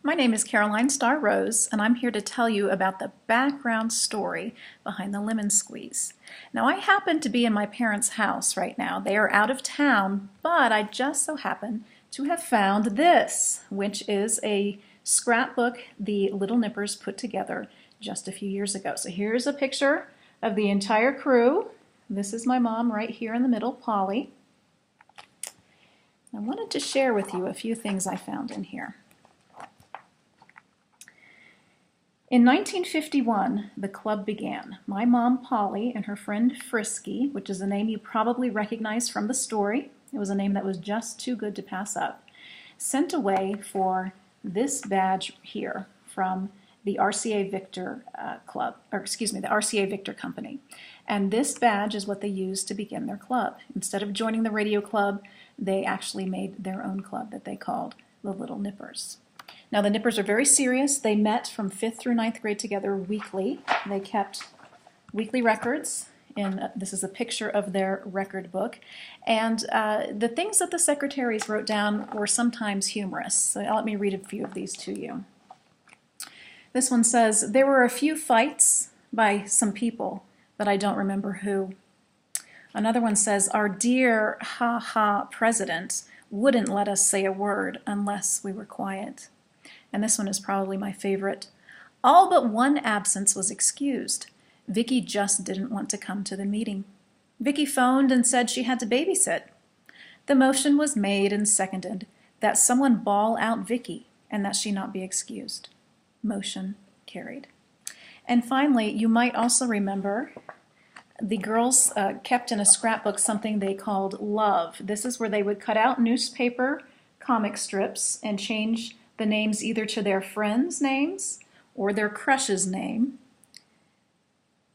My name is Caroline Starr Rose, and I'm here to tell you about the background story behind the lemon squeeze. Now, I happen to be in my parents' house right now. They are out of town, but I just so happen to have found this, which is a scrapbook the Little Nippers put together just a few years ago. So here's a picture of the entire crew. This is my mom right here in the middle, Polly. I wanted to share with you a few things I found in here. In 1951, the club began. My mom, Polly, and her friend Frisky, which is a name you probably recognize from the story, it was a name that was just too good to pass up, sent away for this badge here from the RCA Victor the RCA Victor Company. And this badge is what they used to begin their club. Instead of joining the radio club, they actually made their own club that they called the Little Nippers. Now, the Nippers are very serious. They met from 5th through 9th grade together weekly. They kept weekly records, and this is a picture of their record book. And the things that the secretaries wrote down were sometimes humorous. So let me read a few of these to you. This one says, "There were a few fights by some people, but I don't remember who." Another one says, "Our dear ha-ha president wouldn't let us say a word unless we were quiet." And this one is probably my favorite. "All but one absence was excused. Vicky just didn't want to come to the meeting. Vicky phoned and said she had to babysit. The motion was made and seconded that someone bawl out Vicky and that she not be excused. Motion carried." And finally, you might also remember the girls kept in a scrapbook something they called Love. This is where they would cut out newspaper comic strips and change the names either to their friends' names or their crush's name,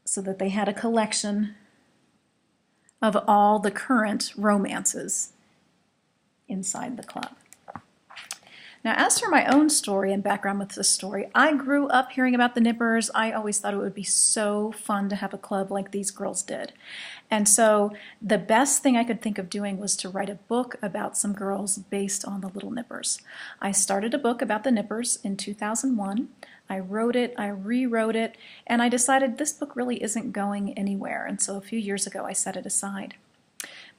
so that they had a collection of all the current romances inside the club. Now, as for my own story and background with this story, I grew up hearing about the Nippers. I always thought it would be so fun to have a club like these girls did. And so the best thing I could think of doing was to write a book about some girls based on the Little Nippers. I started a book about the Nippers in 2001. I wrote it, I rewrote it, and I decided this book really isn't going anywhere. And so a few years ago, I set it aside.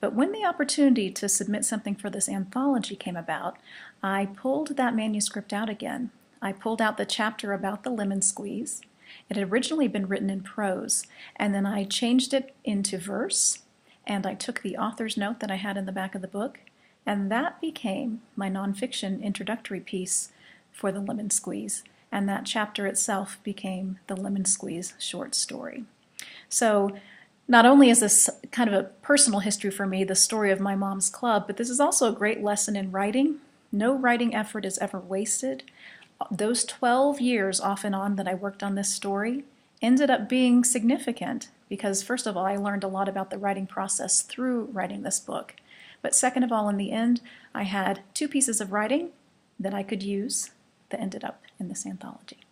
But when the opportunity to submit something for this anthology came about, I pulled that manuscript out again. I pulled out the chapter about the lemon squeeze. It had originally been written in prose, and then I changed it into verse, and I took the author's note that I had in the back of the book, and that became my nonfiction introductory piece for the lemon squeeze, and that chapter itself became the lemon squeeze short story. So not only is this kind of a personal history for me, the story of my mom's club, but this is also a great lesson in writing. No writing effort is ever wasted. Those 12 years off and on that I worked on this story ended up being significant because, first of all, I learned a lot about the writing process through writing this book. But second of all, in the end, I had 2 pieces of writing that I could use that ended up in this anthology.